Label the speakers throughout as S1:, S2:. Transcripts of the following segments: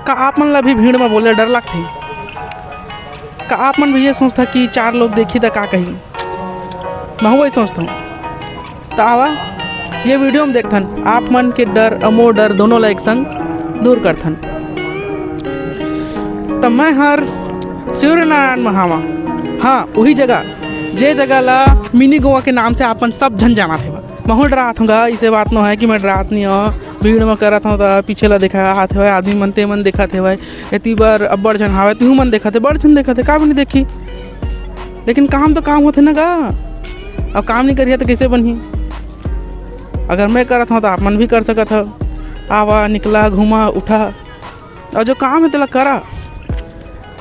S1: का आप मन ला भी भीड़ में बोले डर लगथे? का आप मन भी ये सोचता कि 4 लोग देखी तो का कही? मैं वही सोचता हूँ। तो आवा ये वीडियो में देखथन आप मन के डर अमो डर दोनों ला एक संग दूर करथन। तो मैं हर सूर्यनारायण महावा, हाँ वही जगह जे जगह ला मिनी गोवा के नाम से आपन सब झन जाना थे। मैं डरात हूँ इसे बात न है कि मैं डरात नहीं हूँ, भीड़ में करत हूँ तो पीछे ला देखा हाथ है आदमी मनते मन देखा थे भाई इतनी बार अब्बड़ झन हावे तू मन देखा थे बड़ झन देखा थे का भी नहीं देखी, लेकिन काम तो काम होते ना गा। अब काम नहीं करिए तो कैसे बनी? अगर मैं करत हूँ तो आप मन भी कर सकत हो। आवा निकला घूमा उठा और जो काम है तेला करा।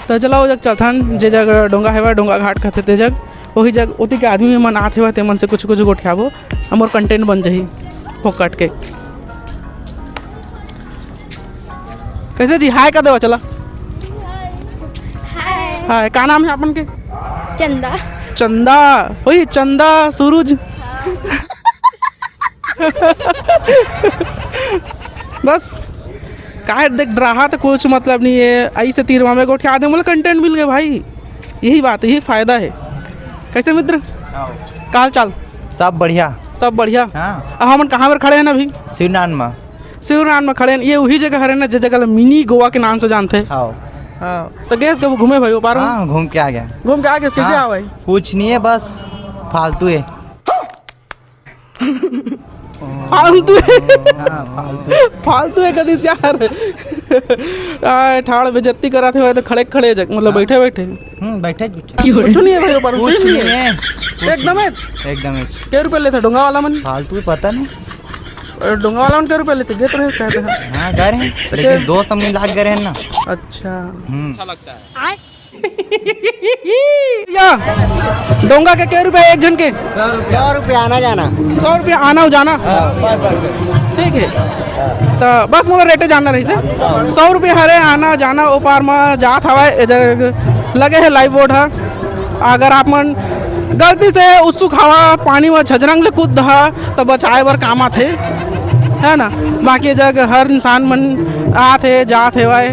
S1: तो चला वो जग चलथन जे जग डोंगा है डोंगा घाट कहते ते जग वही जग उती के आदमी मन आते हुए ते मन से कुछ कुछ गोठियाबो और कंटेंट बन जाही फोकट के। कैसे जी हाय का देवा चला हाय का नाम है अपन के?
S2: चंदा।
S1: चंदा वही चंदा सूरज बस का देख रहा तो कुछ मतलब नहीं है ऐसे तीरवा में गोठिया दे मतलब कंटेंट मिल गए भाई। यही बात है, यही फायदा है। कैसे मित्र का हाल चाल?
S3: सब बढ़िया
S1: सब बढ़िया।
S3: हाँ।
S1: अब हम कहाँ पर खड़े हैं ना अभी? शिवनान में खड़े हैं। ये वही जगह है ना जिस जगह मिनी गोवा के नाम से जानते हैं। हाँ। तो गैस कब घूमे भाई वो पार?
S3: हाँ, घूम के आ गया।
S1: कैसे आ भाई?
S3: कुछ नहीं है बस फालतू है।
S1: फालतू है कदी से यार। ठाड़ बेजती कराते हुए तो खड़े खड़े मतलब बैठे बैठे
S3: बैठे
S1: कुछ नहीं है भाई ऊपर कुछ नहीं है
S3: एकदम
S1: क्या रुपये लेते डोंगा वाला मन?
S3: फालतू पता नहीं
S1: डोंगा वाला मन क्या रुपये लेते? गेट रहे कहते हैं।
S3: हाँ गए हैं लेकिन दोस्त हम लाग गए हैं ना।
S1: अच्छा लगता है या डोंगा के क्या रुपए एक जन के?
S3: 100 रुपये आना जाना।
S1: 100 रुपये आना जाना ठीक है। तो बस मोला रेटे जानना रही से 100 रुपये हरे आना जाना ओ पार में जात हवा लगे है लाइव बोर्ड है। अगर आप मन गलती से उत्सुक हवा पानी में झजरंग ले कूद दहा तो बचाए बर काम आते है ना। बाकी जग हर इंसान मन आते जाते भाई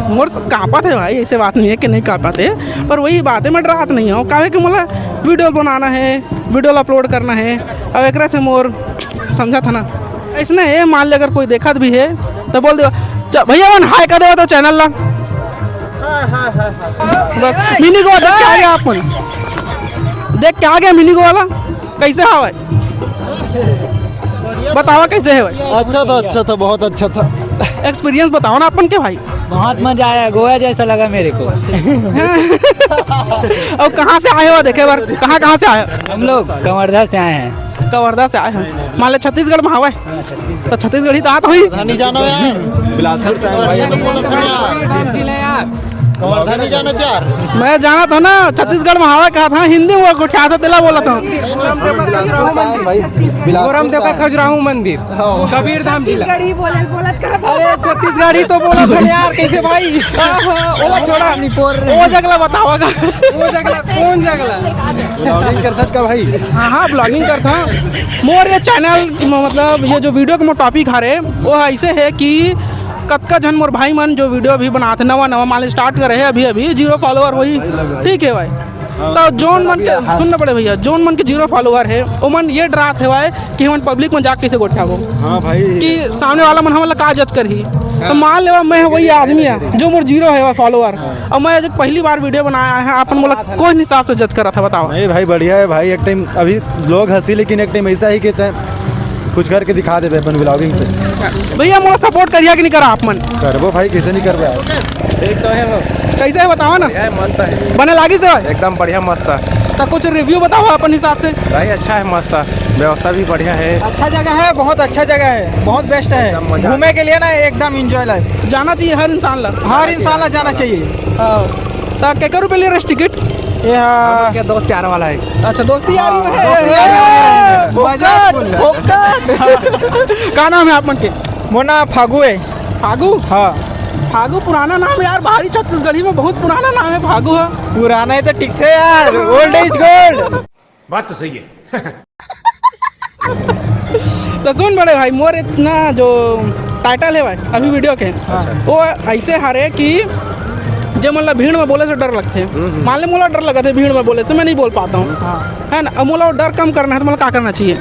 S1: मोर काँपा थे भाई। ऐसे बात नहीं है कि नहीं काँपा थे पर वही बात है मैं डरात नहीं हूँ काहे कि मोला वीडियो बनाना है वीडियो अपलोड करना है। अब एक से मोर समझा था ना ऐसा है। मान लिया अगर कोई देखत भी है तो बोल दे भैया मन हाय कर देवा तो चैनल ला। मिनी गोवा देख के आ गया आप मन देख के आ गया मिनी गोवा वाला कैसे है भाई? बताओ कैसे है भाई?
S4: अच्छा था बहुत अच्छा था।
S1: एक्सपीरियंस बताओ ना अपन के भाई।
S5: बहुत मजा आया, गोवा जैसा लगा मेरे को।
S1: और कहाँ से आए हो देखे बार? कहाँ से आए?
S5: हम लोग कवर्धा से आए हैं।
S1: कवर्धा से आए हैं मान ले छत्तीसगढ़ में हवा तो छत्तीसगढ़ ही तो आता हुई
S4: नहीं जाना है बिलासपुर से भाई तो बोला था यार कवर्धा नहीं जाना यार।
S1: मैं जाना था ना छत्तीसगढ़ में हवा कहा था हिंदी में क्या था तेला बोला था
S5: खजुराहो मंदिर कबीर धाम जिला।
S1: अरे छत्तीसगढ़ ही तो बोला था यार कैसे भाई? वो छोड़ा वो जगला बताओगा
S5: वो जगला कौन जगला?
S4: ब्लॉगिंग करता का भाई?
S1: हाँ ब्लॉगिंग करता मोर ये चैनल मतलब ये जो वीडियो का टॉपिक आ रहे वो ऐसे है कि कतका जन मोर भाई मन जो वीडियो अभी बनाते नवा मान स्टार्ट करे है अभी 0 फॉलोअर हुई ठीक है भाई। तो जोन मन के सुनना पड़े भैया जोन मन के 0 फॉलोअर है वो मन ये डरात है भाई कि हम पब्लिक में जाके कैसे गोठा
S4: हाँ भाई
S1: कि सामने वाला मन हमला का जज करही। तो मान ले मैं वही आदमी है जो मोर 0 है फॉलोअर और मैं जब पहली बार वीडियो बनाया है अपन मोला कोई हिसाब से जज करा था बताओ?
S4: नहीं भाई बढ़िया है भाई। एक टाइम अभी लोग हंसी लेकिन एक टाइम ऐसा ही कहते हैं कुछ करके दिखा दे अपन ब्लॉगिंग से।
S1: भैया मोला सपोर्ट करिए कि नहीं करा आप मन?
S4: करबो भाई कैसे नहीं करबो
S5: एक तो है वो
S1: कैसे है बताओ ना?
S5: मस्त है
S1: बने लागी से
S5: एकदम बढ़िया मस्त है।
S1: तो कुछ रिव्यू बताओ अपन हिसाब से
S5: भाई। अच्छा है मस्त है व्यवस्था भी बढ़िया है।
S6: अच्छा जगह है बहुत अच्छा जगह है बहुत बेस्ट है घूमने के लिए ना एकदम एंजॉय लाइफ
S1: जाना चाहिए हर इंसान ला
S6: जाना चाहिए।
S1: तो क्या रुपये ले रहे टिकट?
S6: ये
S5: दोस्त यार वाला है।
S1: अच्छा दोस्ती यार क्या नाम है आप मन के?
S6: मोना फागू है।
S1: फागू?
S6: हाँ
S1: फागू पुराना नाम यार बाहरी छत्तीसगढ़ी में बहुत पुराना नाम है फागू है।
S6: पुराना है तो ठीक थे यार ओल्ड इज गोल्ड।
S7: बात तो सही है।
S1: तो सुन बड़े भाई मोर इतना जो टाइटल है भाई अभी वीडियो के वो ऐसे हारे कि जो मतलब भीड़ में बोले से डर लगते हैं। मान ले मोला डर लगा थे भीड़ में बोले से मैं नहीं बोल पाता हूँ है ना। अब मोला डर कम करना है तो मतलब क्या करना चाहिए?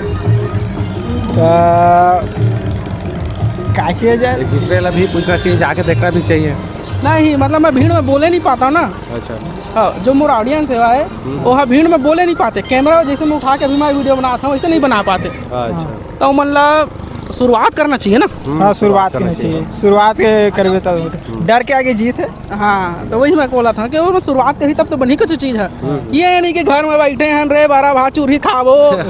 S6: क्या किया जाए?
S5: एक दूसरे वाला भी पूछना चाहिए, जाके देखना भी चाहिए।
S1: नहीं मतलब मैं भीड़ में बोले नहीं पाता हूँ ना।
S5: अच्छा
S1: हाँ जो मोर ऑडियंस है वो हाँ भीड़ में बोले नहीं पाते। कैमरा जैसे मैं उठा के अभी मैं वीडियो बनाता हूँ वैसे नहीं बना पाते।
S5: अच्छा
S1: तो मतलब शुरुआत करना चाहिए ना।
S6: हाँ शुरुआत करनी चाहिए, शुरुआत करवे तब डर के आगे जीत है।
S1: हाँ तो वही मैं बोला था कि वो शुरुआत करी तब तो बनी कुछ चीज़ है। ये नहीं कि घर में बैठे हैं रे बारह भात चूरी खावो है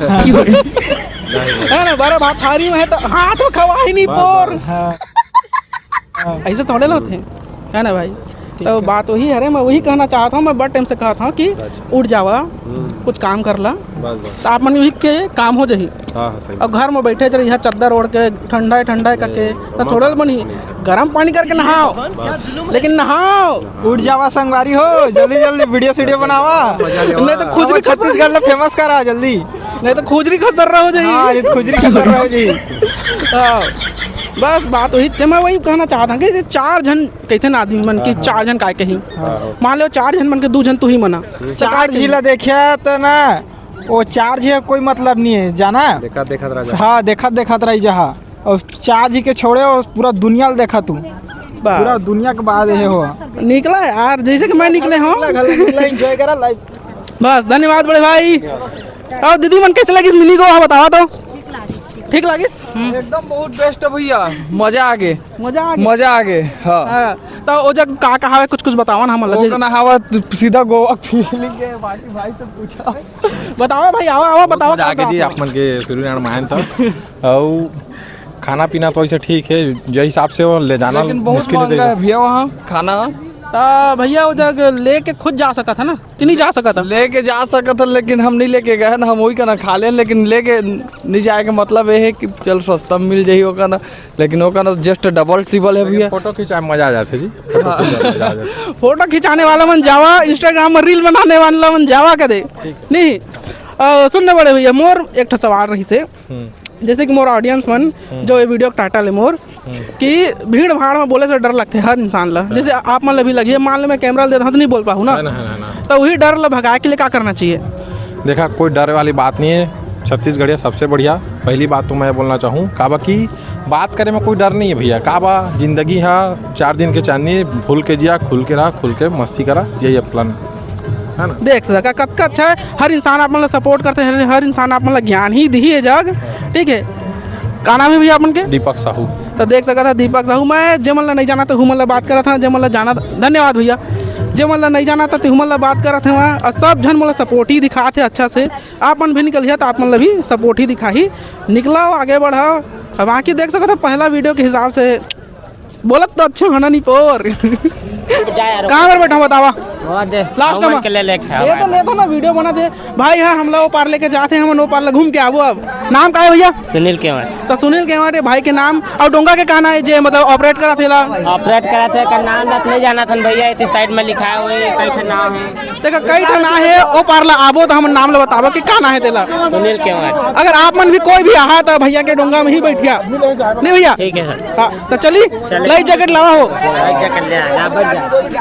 S1: ना, बारह भात थारी में है तो हाथ में खवा ही नहीं पोर ऐसे थोड़े लोग थे है ना भाई। तो बात वही है रे, मैं वही कहना चाहता हूँ। मैं बड़ टाइम से कहा था कि उठ जावा कुछ काम कर ला तो आप मन के काम हो जाही। अब घर में बैठे चल यहाँ चद्दर ओढ़ के ठंडा ठंडा करके तो छोड़ल बनी गर्म पानी करके नहाओ, लेकिन नहाओ
S6: उठ जावा संगवारी हो, जल्दी जल्दी वीडियो सीडियो बनावा
S1: नहीं तो खुजरी
S6: छत्तीसगढ़ में फेमस करा जल्दी,
S1: नहीं तो खुजरी खसर रहा हो जाएगी।
S6: खुजरी खसर रहो जी।
S1: बस बात वही मैं वही कहना चाहता हूँ कि चार जन कहते ना आदमी मन की चार जन काय कहीं मान लो चार जन मन के दो जन तू ही मना
S6: चार झीला देखिया तो ना वो चार झी कोई मतलब नहीं है जाना। हाँ देखा रही जहाँ और चार झी के छोड़े और पूरा दुनिया देखा तू, पूरा दुनिया के बाद ये हो
S1: निकला यार जैसे कि मैं निकले हूँ।
S6: एंजॉय करा लाइफ।
S1: बस धन्यवाद बड़े भाई। और दीदी मन कैसे लगी मिनी को बतावा तो ठीक लगी?
S2: एकदम बहुत बेस्ट है भैया, मजा आ गए
S1: मजा आ गए।
S2: हाँ
S1: तो ओ जग का कहा है कुछ बताओ ना हम
S2: हवा सीधा गोवा फीलिंग के बाकी भाई से पूछा
S1: बताओ भाई आओ बताओ
S7: आगे जी आप मन के सूर्यनारायण मायन था और खाना पीना तो ऐसे ठीक है जो हिसाब से वो ले जाना
S2: लेकिन बहुत महंगा है भैया वहाँ खाना।
S1: तो भैया वो जग लेके खुद जा सका था ना कि नहीं जा सका था?
S2: लेके जा सका था लेकिन हम नहीं लेके गए ना, हम वही का ना खा लें लेकिन लेके नहीं जाएगा मतलब ये है कि चल सस्ता मिल जाही होगा ना, लेकिन होगा ना जस्ट डबल ट्रिपल है भैया।
S7: फोटो खिंचाए मजा आ जाते जी।
S1: फोटो खिंचाने वाला मन जावा, इंस्टाग्राम में रील बनाने वाला मन जावा का दे नहीं। सुनने बड़े भैया मोर एक सवाल रही से जैसे कि मोर ऑडियंस मन जो ये वीडियो का टाइटल है मोर कि भीड़ भाड़ में बोले से डर लगते हर इंसान ला, जैसे आप मन भी लगी है मान लो मैं कैमरा देता हूँ तो नहीं बोल पाऊँ ना, तो वही डर ला भगाए के लिए क्या करना चाहिए?
S7: देखा कोई डर वाली बात नहीं है, छत्तीसगढ़िया सबसे बढ़िया। पहली बात तो मैं बोलना चाहूँ काबा की बात करे में कोई डर नहीं है भैया। काबा जिंदगी है 4 दिन के चांदनी, भूल के जिया खुल के रहा, खुल के मस्ती करा, यही है प्लान है ना। देख
S1: सका कतका अच्छा है, हर इंसान आप मतलब सपोर्ट करते हैं, हर इंसान आप मतलब ज्ञान ही दी है जग। ठीक है का नाम है भैया अपन के?
S7: दीपक साहू।
S1: तो देख सका था दीपक साहू। मैं जे मतलब नहीं जाना था हुमल बात करा था, जे मतलब जाना था धन्यवाद भैया। जे मतलब नहीं जाना था हुमल बात करा था वहाँ और सब जन मतलब सपोर्ट ही दिखा थे अच्छा से। आप मन भी निकलिए तो आप मतलब भी सपोर्ट ही दिखा ही निकलाओ आगे बढ़ाओ। अब बाकी देख सका था पहला वीडियो के हिसाब से बोलत तो अच्छे होना नहीं पोर कहाँ पर बैठा बतावा लास्ट में ये तो ले ना वीडियो बना दे भाई। हाँ हम लोग वो पार लेके जाते हैं, हम वो पार घूम के आवो। अब नाम का है भैया?
S8: सुनील केवट।
S1: तो सुनील केवट भाई के नाम और डोंगा के कहना है जे मतलब ऑपरेट करा थे
S8: ऑपरेट करा थे का नाम नहीं जाना था भैया, इस साइड में लिखा है वही कई ठा नाम है।
S1: देखो कई ठा ना है वो पार ला आवो तो हम नाम ले बतावो कि कहना है तेला
S8: सुनील केवट।
S1: अगर आप मन भी कोई भी आहा तो भैया के डोंगा में ही बैठिया नहीं भैया?
S8: ठीक है सर।
S1: तो चली लाइफ जैकेट लावा हो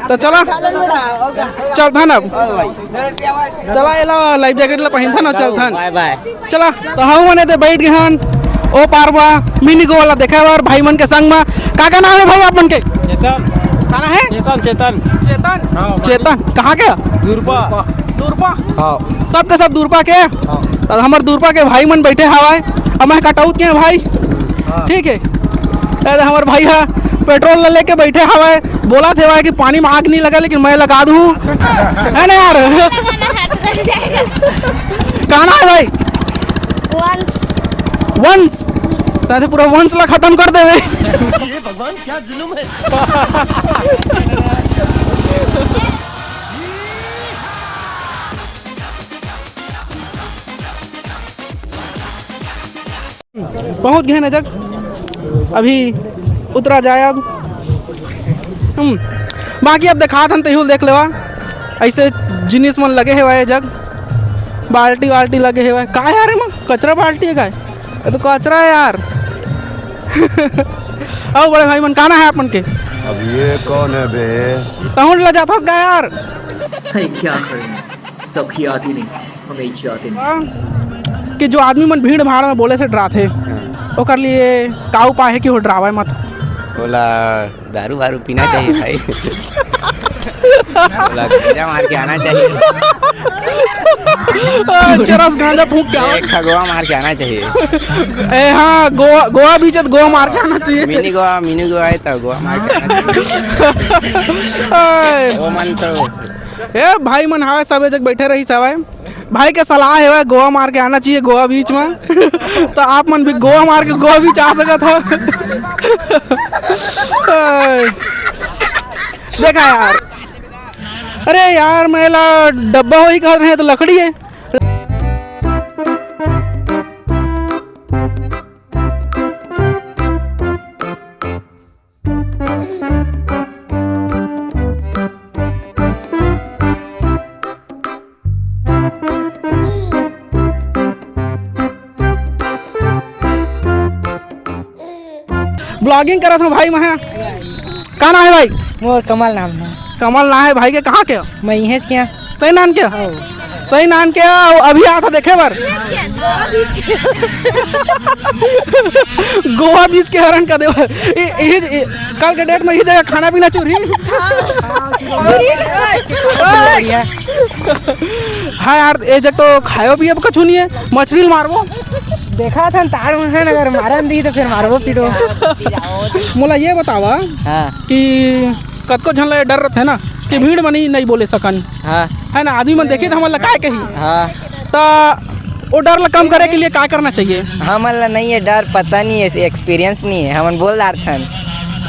S1: तो चला चल था ना चला एला लाइफ जैकेट ला पहन था ना चल था
S8: बाय बाय
S1: चला। तो हम मने ते बैठ गए हन ओ पारवा मिनी को वाला देखा और भाई मन के संग में का नाम है भाई आप मन के?
S8: चेतन।
S1: खाना है चेतन कहाँ के? दूरपा सबके सब दूरपा के। तो हमारे दूरपा के भाई मन बैठे हवाए और मैं कटौत के भाई। ठीक है हमारे भाई है पेट्रोल लेके बैठे हवाए, बोला थे भाई कि पानी में आग नहीं लगा लेकिन मैं लगा दूँ है ना यार। कहना है भाई वंश तो पूरा वंश ला खत्म कर दे ये भगवान क्या जुल्म है। पहुंच गए ना जग, अभी उतरा जाए अब। बाकी अब देखा था तहु देख लेवा ऐसे जिनिस मन लगे है जग बाल्टी वाल्टी लगे है का यार माँ कचरा बाल्टी है का? ये तो कचरा है यार। आओ बड़े भाई मन काना है अपन के
S9: अब ये कौन है बे?
S1: तहुन ला जाथस गा यार
S10: अरे क्या करें, सबकी आती नहीं, हमें इच्छा आती नहीं।
S1: कि जो आदमी मन भीड़ भाड़ में बोले से डराथे ओकर लिए का उपाय है कि वो डरावे मत?
S3: बोला दारू वारू पीना चाहिए भाई। बोला गांजा मार के आना चाहिए।
S1: चरस गांजा फूंक के
S3: एक गोवा मार के आना चाहिए।
S1: ए हाँ गोवा बीच गोवा मार के आना चाहिए।
S3: मिनी गोवा है तो गोवा मार के आना चाहिए। वो मन तो
S1: ए भाई मन हवे सब जग बैठे रही सब भाई के सलाह है गोवा मार के आना चाहिए गोवा बीच में। तो आप मन भी गोवा मार के गोवा बीच आ सकत हो। देखा यार, अरे यार मेला डब्बा हो ही कह रहे हैं तो लकड़ी है। ब्लॉगिंग करा था भाई मैं का ना है भाई?
S6: मोर कमल नाम है।
S1: कमल ना है भाई के कहाँ के?
S6: मैं यहीं से क्या
S1: सही नान के सही नान के अभी आया था देखे बार गोवा बीच के हरण का देव कल के डेट में ही जगह खाना पीना चोरी। हाँ यार ये जग तो खाओ पिए कछु नहीं है, मछली मारबो
S6: देखा था ताड़ में अगर मारन दी तो फिर मारबो पीटो।
S1: मोला ये बतावा कि कतको झन ले डर रहे ना कि भीड़ में नहीं बोले सकन है ना, आदमी मन देखे तो हमन लगाए कही तो वो डर ला कम करे के लिए क्या करना चाहिए?
S11: हमन नहीं है डर, पता नहीं है, एक्सपीरियंस नहीं है, हमन बोल रहा था।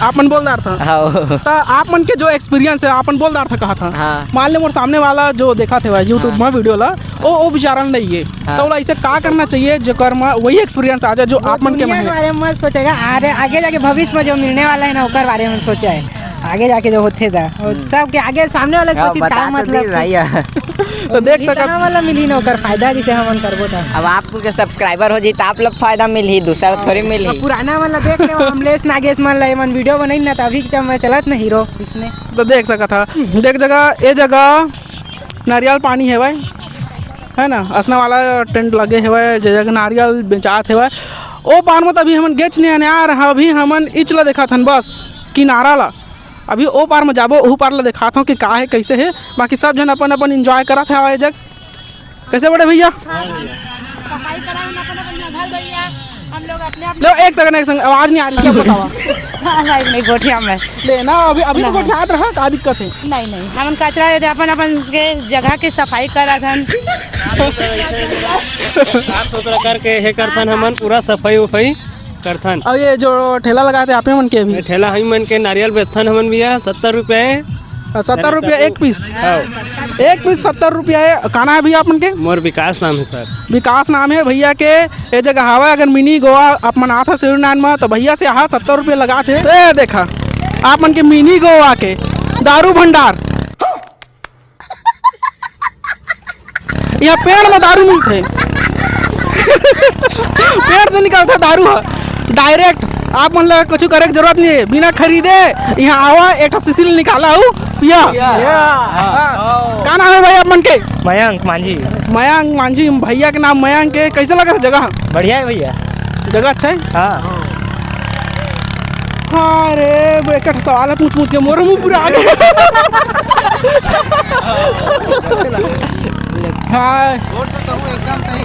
S1: आप मन बोल रहा था
S11: हाँ।
S1: तो आप मन के जो एक्सपीरियंस है आपन बोल रहा था कहा था।
S11: हाँ।
S1: मान ले मोर सामने वाला जो देखा थे यूट्यूब में वीडियो ला वो बेचारा नहीं है तो बोला इसे क्या करना चाहिए जो कर में वही एक्सपीरियंस आ जाए जो आप मन के
S6: बारे में सोचेगा। आगे जाके भविष्य में जो मिलने वाला है ना ओकर बारे में सोचा है, आगे जाके जो होते था सब के आगे सामने वाले सोची का मतलब
S11: तो
S6: देख सकता वाला मिली ना ओकर फायदा जैसे हमन करबो था।
S11: अब आपके सब्सक्राइबर हो जी तो आप लोग फायदा मिली, दूसरा थोड़ी मिली।
S6: पुराना वाला देख ले अमलेश नागेश मन ला मन वीडियो बनाई ना अभी के समय चलत ना हीरो इसने
S1: तो देख सका था। देख जगह ये जगह नारियल पानी है भाई है ना, असना वाला टेंट लगे है जगह नारियल बेचात है ओ पार में अभी हमन गेच नहीं आ रहा, अभी हमन इचला देखा था बस किनारा ला, अभी ओ पार में जाबो ओहू पार ला देखा था कि का है कैसे है। बाकी सब जन अपन अपन एंजॉय करा था आए जग। कैसे बड़े भैया लो एक सेकंड आवाज नहीं आ रही क्या बतावा?
S12: नहीं गोठिया में
S1: लेना अभी तो गोठियात रहा का दिक्कत है?
S12: नहीं हम कचरा देते अपन अपन के जगह की सफाई करा था
S5: साफ सुथरा करके हे करथन हमन पूरा सफाई उफाई करथन।
S1: अब ये जो ठेला लगाते आपने मन के भी
S5: ठेला हम मन के नारियल बेचथन हमन भी 70 रुपये
S1: 70 रुपया एक पीस? एक पीस 70 रुपया है। खाना है भैया अपन के?
S5: मोर विकास नाम है सर।
S1: विकास नाम है भैया के। ये जगह हवा अगर मिनी गोवा आप मना था शिवनान में तो भैया से यहाँ 70 रुपये लगा थे। तो देखा आप मन के मिनी गोवा के दारू भंडार यहाँ पेड़ में दारू मिलते पेड़ से निकलता दारू है डायरेक्ट। आप मन लगा कुछ करे की जरूरत नहीं है, बिना खरीदे यहाँ आवा एक सीसील निकाला हूँ पिया। क्या नाम है भाई आप मन के?
S11: मयंक मांझी।
S1: मयंक मांझी भैया के नाम मयंक के। कैसे लगा था जगह?
S11: बढ़िया है भैया,
S1: जगह अच्छा है। हाँ रे एक सवाल पूछ के मोर मुँह पूरा आ गया। हाँ
S3: एकदम सही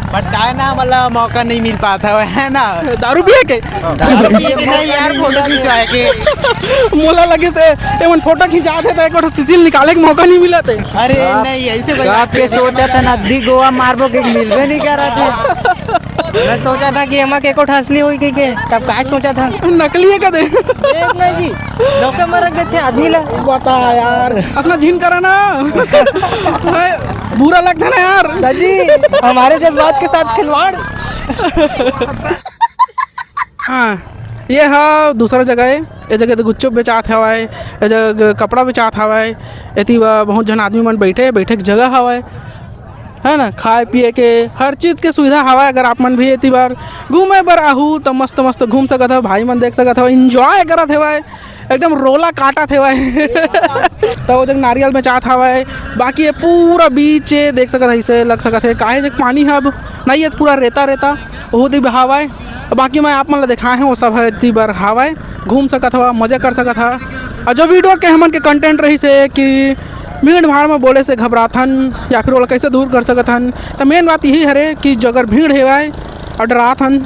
S3: बट काय ना मतलब मौका नहीं मिल पाता है ना
S1: दारू पिए के
S3: नहीं यार फोटो खिंचवाए के
S1: मोला लगे से एवन फोटो खिंचा थे तो एक बार सीसील निकाले के मौका नहीं मिला थे।
S3: अरे नहीं ऐसे कोई
S11: बात के सोचा था नदी गोवा मारबो के मिलबे नहीं कर रहा था। मैं सोचा था कि एमा के को ठसली हुई के तब का सोचा था
S1: नकली है कदे
S11: देख नहीं जी धोखा में रख देते आदमी ला।
S1: बता यार असना झीन करा ना बुरा लगता ना यार
S11: जी हमारे जज्बात के साथ खिलवाड़।
S1: हाँ ये है दूसरा जगह है। ये जगह तो गुच्चो बेचात हवाए, ये जगह कपड़ा बेचात हवाए, एती बहुत जन आदमी मन बैठे की जगह हवाए है ना, खाए पिए के हर चीज़ के सुविधा हवा। अगर आप मन भी एती बार घूमे बर आहू तो मस्त मस्त घूम सकत हो, भाई मन देख सकत हो, इंजॉय करत हेवाय, एकदम रोला काटत हेवाय तो वो जग नारियल बेचात हवाय। बाकी ये पूरा बीच देख सकत है, इसे लग सकत है काहे जग पानी है अब नहीं है, पूरा रेता रेता बहुत ही बहावाय। बाकी मैं आप मन ला दिखाए हैं वो सब है इतनी बार हवाय, घूम सकत हवा, मज़े कर सकत हा। और जो वीडियो के हमन के कंटेंट रही से कि भीड़ भाड़ में बोले से घबराथन या फिर वो कैसे दूर कर सकत हन, तो मेन बात यही हरे कि जो अगर भीड़ हेवाय और डरात हन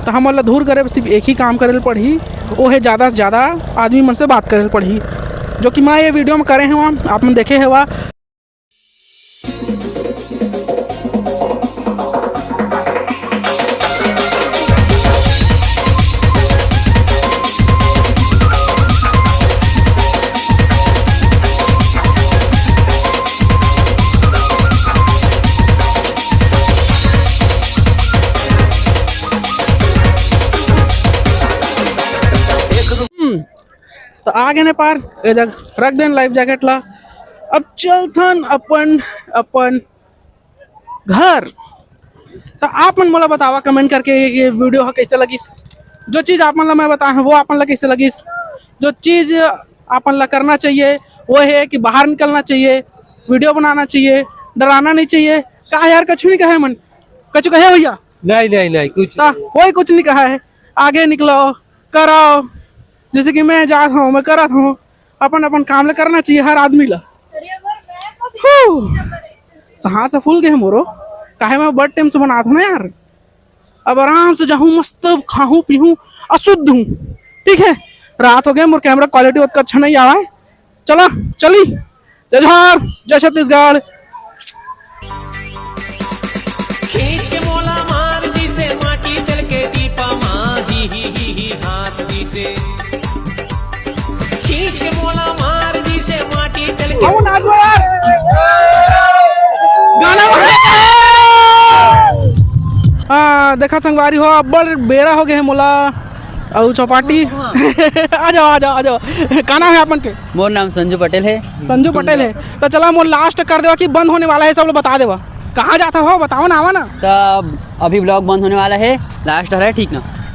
S1: तो हम ला दूर करे सिर्फ एक ही काम करे पड़ी, वो है ज़्यादा से ज़्यादा आदमी मन से बात करे पड़ी, जो कि मैं ये वीडियो में करे हुआ आप मन देखे हुआ। तो आगे ने पार ए जग रख देन लाइफ जैकेट ला। अब चलथन अपन अपन घर। तो आप मन मोला बतावा कमेंट करके ये वीडियो ह कैसे लगिस, जो चीज़ आप मन ला मैं बताया वो आप मन ला कैसे लगिस। जो चीज़ आप मन ला करना चाहिए वो है कि बाहर निकलना चाहिए, वीडियो बनाना चाहिए, डराना नहीं चाहिए। कहा यार कछु नहीं कहा है मन, कछु कहे भैया?
S5: नहीं कुछ
S1: कोई कुछ नहीं कहा है। आगे निकलो, कराओ, जैसे कि मैं जात हूँ, मैं करत हूँ, अपन अपन काम ले करना चाहिए हर आदमी ला। सांस फूल गए मोरो, काहे मैं बड़ टाइम से बनात हूँ ना यार। अब आराम से जाऊँ, मस्त खाऊं पीऊँ, अशुद्ध हूँ, ठीक है। रात हो गए, मोर कैमरा क्वालिटी उतना अच्छा नहीं आवा है। चलो चली, जय जोहार, जय छत्तीसगढ़।
S13: खींच के मोला मार दी से माटी दिल के दीपा माँ ही हास दी से, खींच के मोला मार दी से माटी दिल के।
S1: नाच लो यार, गाना हाँ देखा संगवारी हो, अब बड़ बेरा हो गए है मोला और चौपाटी आ जाओ आ जाओ आ जाओ। का नाम है अपन के?
S14: मोर नाम संजू पटेल है।
S1: संजू पटेल है। तो चला मोर लास्ट कर देवा कि बंद होने वाला है, सब लोग बता देवा कहाँ जाता हो, बताओ ना आवा ना।
S14: तब अभी ब्लॉग बंद होने वाला है, लास्ट है, ठीक ना।